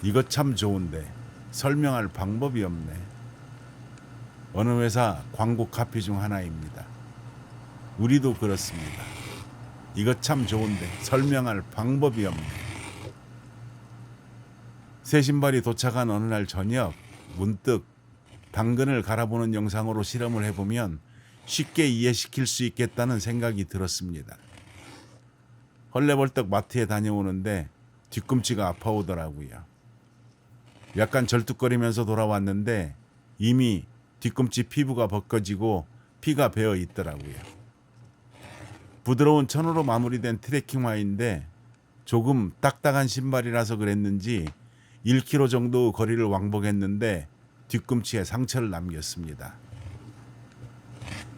이것 참 좋은데 설명할 방법이 없네. 어느 회사 광고 카피 중 하나입니다. 우리도 그렇습니다. 이것 참 좋은데 설명할 방법이 없네. 새 신발이 도착한 어느 날 저녁 문득 당근을 갈아보는 영상으로 실험을 해보면 쉽게 이해시킬 수 있겠다는 생각이 들었습니다. 헐레벌떡 마트에 다녀오는데 뒤꿈치가 아파오더라고요. 약간 절뚝거리면서 돌아왔는데 이미 뒤꿈치 피부가 벗겨지고 피가 배어 있더라고요. 부드러운 천으로 마무리된 트레킹화인데 조금 딱딱한 신발이라서 그랬는지 1km 정도 거리를 왕복했는데 뒤꿈치에 상처를 남겼습니다.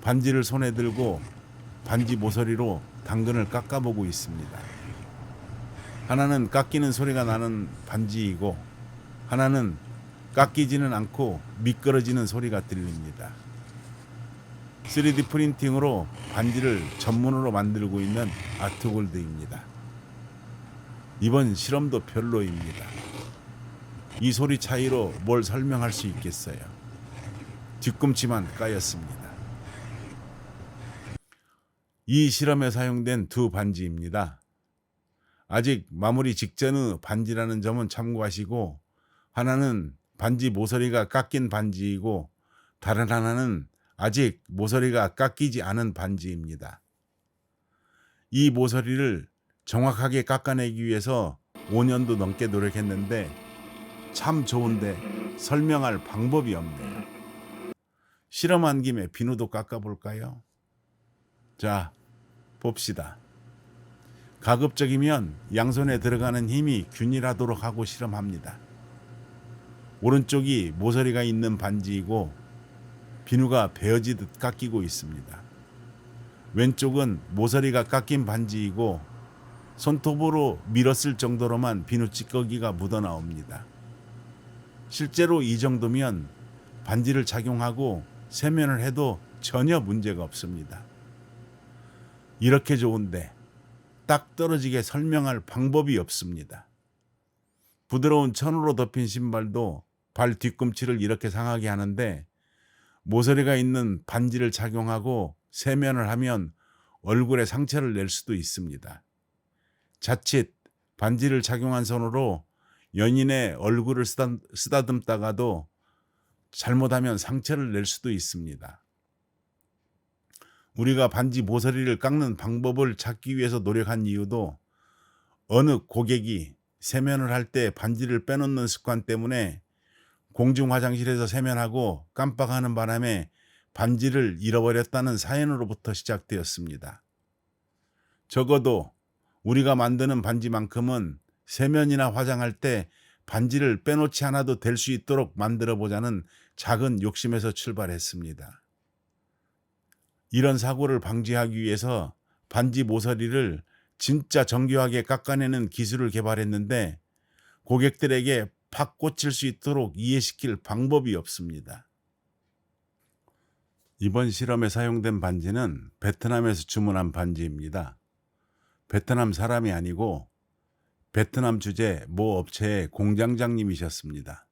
반지를 손에 들고 반지 모서리로 당근을 깎아보고 있습니다. 하나는 깎이는 소리가 나는 반지이고 하나는 깎이지는 않고 미끄러지는 소리가 들립니다. 3D 프린팅으로 반지를 전문으로 만들고 있는 아트골드입니다. 이번 실험도 별로입니다. 이 소리 차이로 뭘 설명할 수 있겠어요. 뒤꿈치만 까였습니다. 이 실험에 사용된 두 반지입니다. 아직 마무리 직전의 반지라는 점은 참고하시고 하나는 반지 모서리가 깎인 반지이고 다른 하나는 아직 모서리가 깎이지 않은 반지입니다. 이 모서리를 정확하게 깎아내기 위해서 5년도 넘게 노력했는데 참 좋은데 설명할 방법이 없네요. 실험한 김에 비누도 깎아볼까요? 자, 봅시다. 가급적이면 양손에 들어가는 힘이 균일하도록 하고 실험합니다. 오른쪽이 모서리가 있는 반지이고 비누가 베어지듯 깎이고 있습니다. 왼쪽은 모서리가 깎인 반지이고 손톱으로 밀었을 정도로만 비누 찌꺼기가 묻어나옵니다. 실제로 이 정도면 반지를 착용하고 세면을 해도 전혀 문제가 없습니다. 이렇게 좋은데 딱 떨어지게 설명할 방법이 없습니다. 부드러운 천으로 덮인 신발도 발 뒤꿈치를 이렇게 상하게 하는데 모서리가 있는 반지를 착용하고 세면을 하면 얼굴에 상처를 낼 수도 있습니다. 자칫 반지를 착용한 손으로 연인의 얼굴을 쓰다듬다가도 잘못하면 상처를 낼 수도 있습니다. 우리가 반지 모서리를 깎는 방법을 찾기 위해서 노력한 이유도 어느 고객이 세면을 할 때 반지를 빼놓는 습관 때문에 공중 화장실에서 세면하고 깜빡하는 바람에 반지를 잃어버렸다는 사연으로부터 시작되었습니다. 적어도 우리가 만드는 반지만큼은 세면이나 화장할 때 반지를 빼놓지 않아도 될 수 있도록 만들어 보자는 작은 욕심에서 출발했습니다. 이런 사고를 방지하기 위해서 반지 모서리를 진짜 정교하게 깎아내는 기술을 개발했는데 고객들에게 팍 꽂힐 수 있도록 이해시킬 방법이 없습니다. 이번 실험에 사용된 반지는 베트남에서 주문한 반지입니다. 베트남 사람이 아니고 베트남 주재 모 업체의 공장장님이셨습니다.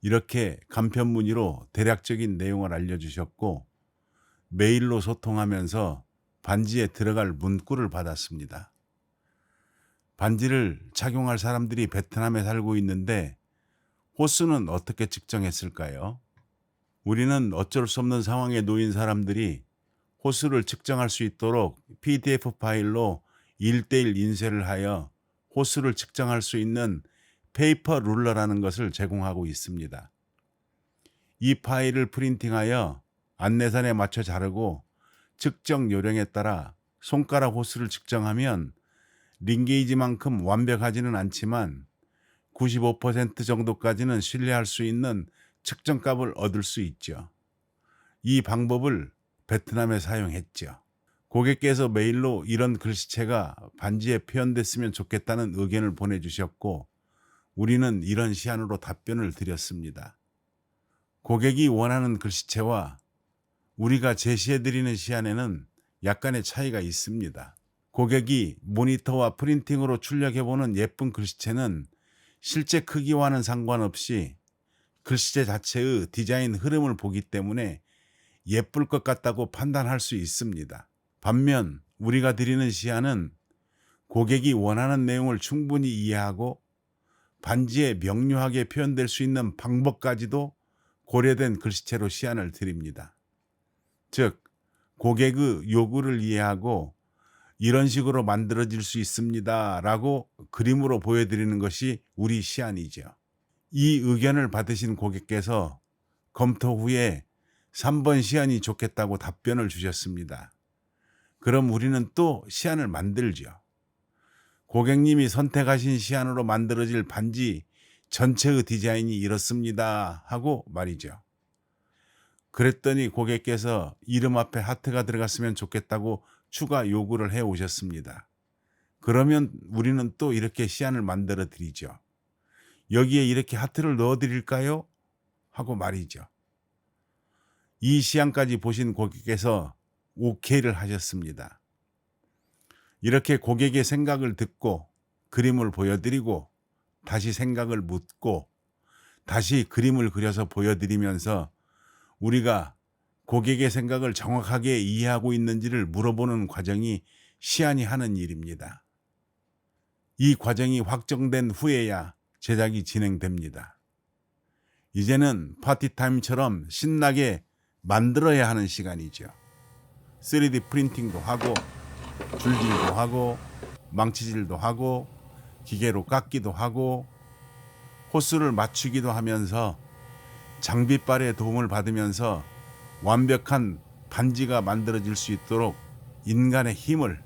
이렇게 간편 문의로 대략적인 내용을 알려주셨고 메일로 소통하면서 반지에 들어갈 문구를 받았습니다. 반지를 착용할 사람들이 베트남에 살고 있는데 호수는 어떻게 측정했을까요? 우리는 어쩔 수 없는 상황에 놓인 사람들이 호수를 측정할 수 있도록 PDF 파일로 1:1 인쇄를 하여 호수를 측정할 수 있는 페이퍼 룰러라는 것을 제공하고 있습니다. 이 파일을 프린팅하여 안내선에 맞춰 자르고 측정 요령에 따라 손가락 호수를 측정하면 링게이지만큼 완벽하지는 않지만 95% 정도까지는 신뢰할 수 있는 측정값을 얻을 수 있죠. 이 방법을 베트남에 사용했죠. 고객께서 메일로 이런 글씨체가 반지에 표현됐으면 좋겠다는 의견을 보내주셨고 우리는 이런 시안으로 답변을 드렸습니다. 고객이 원하는 글씨체와 우리가 제시해드리는 시안에는 약간의 차이가 있습니다. 고객이 모니터와 프린팅으로 출력해보는 예쁜 글씨체는 실제 크기와는 상관없이 글씨체 자체의 디자인 흐름을 보기 때문에 예쁠 것 같다고 판단할 수 있습니다. 반면 우리가 드리는 시안은 고객이 원하는 내용을 충분히 이해하고 반지에 명료하게 표현될 수 있는 방법까지도 고려된 글씨체로 시안을 드립니다. 즉, 고객의 요구를 이해하고 이런 식으로 만들어질 수 있습니다 라고 그림으로 보여드리는 것이 우리 시안이죠. 이 의견을 받으신 고객께서 검토 후에 3번 시안이 좋겠다고 답변을 주셨습니다. 그럼 우리는 또 시안을 만들죠. 고객님이 선택하신 시안으로 만들어질 반지 전체의 디자인이 이렇습니다 하고 말이죠. 그랬더니 고객께서 이름 앞에 하트가 들어갔으면 좋겠다고 추가 요구를 해 오셨습니다. 그러면 우리는 또 이렇게 시안을 만들어 드리죠. 여기에 이렇게 하트를 넣어 드릴까요? 하고 말이죠. 이 시안까지 보신 고객께서 오케이를 하셨습니다. 이렇게 고객의 생각을 듣고 그림을 보여드리고 다시 생각을 묻고 다시 그림을 그려서 보여드리면서 우리가 고객의 생각을 정확하게 이해하고 있는지를 물어보는 과정이 시안이 하는 일입니다. 이 과정이 확정된 후에야 제작이 진행됩니다. 이제는 파티타임처럼 신나게 만들어야 하는 시간이죠. 3D 프린팅도 하고 줄질도 하고 망치질도 하고 기계로 깎기도 하고 호스를 맞추기도 하면서 장비빨의 도움을 받으면서 완벽한 반지가 만들어질 수 있도록 인간의 힘을,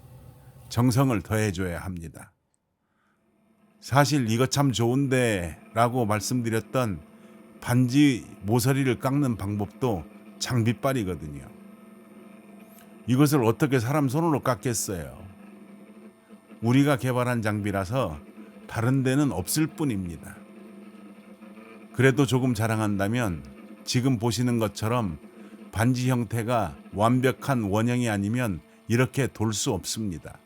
정성을 더해줘야 합니다. 사실 이거 참 좋은데 라고 말씀드렸던 반지 모서리를 깎는 방법도 장비빨이거든요. 이것을 어떻게 사람 손으로 깎겠어요? 우리가 개발한 장비라서 다른 데는 없을 뿐입니다. 그래도 조금 자랑한다면 지금 보시는 것처럼 반지 형태가 완벽한 원형이 아니면 이렇게 돌 수 없습니다.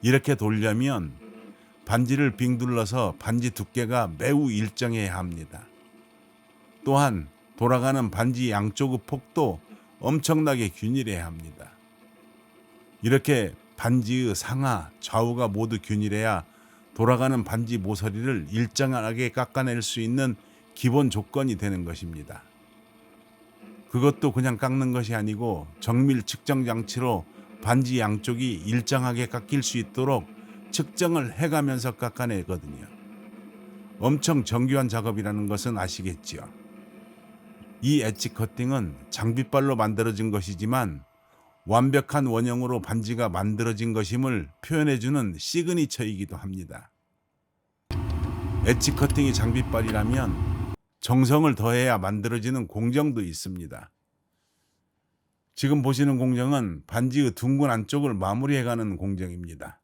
이렇게 돌려면 반지를 빙 둘러서 반지 두께가 매우 일정해야 합니다. 또한 돌아가는 반지 양쪽의 폭도 엄청나게 균일해야 합니다. 이렇게 반지의 상하, 좌우가 모두 균일해야 돌아가는 반지 모서리를 일정하게 깎아낼 수 있는 기본 조건이 되는 것입니다. 그것도 그냥 깎는 것이 아니고 정밀 측정 장치로 반지 양쪽이 일정하게 깎일 수 있도록 측정을 해가면서 깎아내거든요. 엄청 정교한 작업이라는 것은 아시겠지요. 이 엣지 커팅은 장비빨로 만들어진 것이지만 완벽한 원형으로 반지가 만들어진 것임을 표현해주는 시그니처이기도 합니다. 엣지 커팅이 장비빨이라면 정성을 더해야 만들어지는 공정도 있습니다. 지금 보시는 공정은 반지의 둥근 안쪽을 마무리해가는 공정입니다.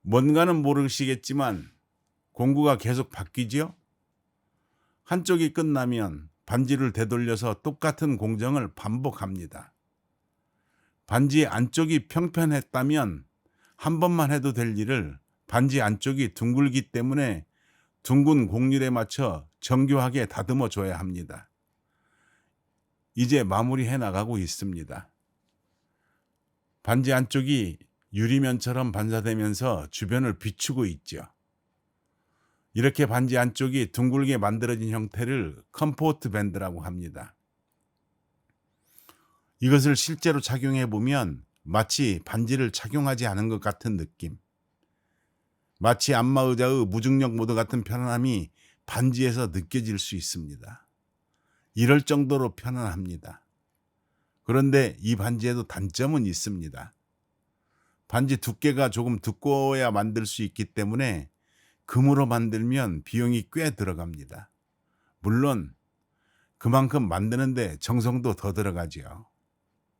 뭔가는 모르시겠지만 공구가 계속 바뀌죠? 한쪽이 끝나면 반지를 되돌려서 똑같은 공정을 반복합니다. 반지 안쪽이 평편했다면 한 번만 해도 될 일을 반지 안쪽이 둥글기 때문에 둥근 곡률에 맞춰 정교하게 다듬어 줘야 합니다. 이제 마무리해 나가고 있습니다. 반지 안쪽이 유리면처럼 반사되면서 주변을 비추고 있죠. 이렇게 반지 안쪽이 둥글게 만들어진 형태를 컴포트 밴드라고 합니다. 이것을 실제로 착용해 보면 마치 반지를 착용하지 않은 것 같은 느낌. 마치 안마의자의 무중력 모드 같은 편안함이 반지에서 느껴질 수 있습니다. 이럴 정도로 편안합니다. 그런데 이 반지에도 단점은 있습니다. 반지 두께가 조금 두꺼워야 만들 수 있기 때문에 금으로 만들면 비용이 꽤 들어갑니다. 물론 그만큼 만드는데 정성도 더 들어가죠.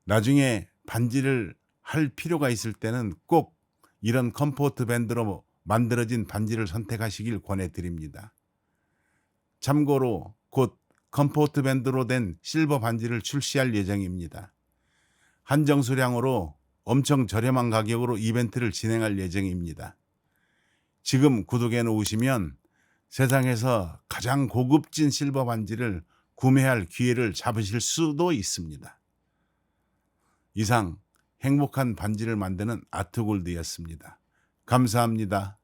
나중에 반지를 할 필요가 있을 때는 꼭 이런 컴포트 밴드로 만들어진 반지를 선택하시길 권해드립니다. 참고로 곧 컴포트 밴드로 된 실버 반지를 출시할 예정입니다. 한정 수량으로 엄청 저렴한 가격으로 이벤트를 진행할 예정입니다. 지금 구독해 놓으시면 세상에서 가장 고급진 실버 반지를 구매할 기회를 잡으실 수도 있습니다. 이상 행복한 반지를 만드는 아트골드였습니다. 감사합니다.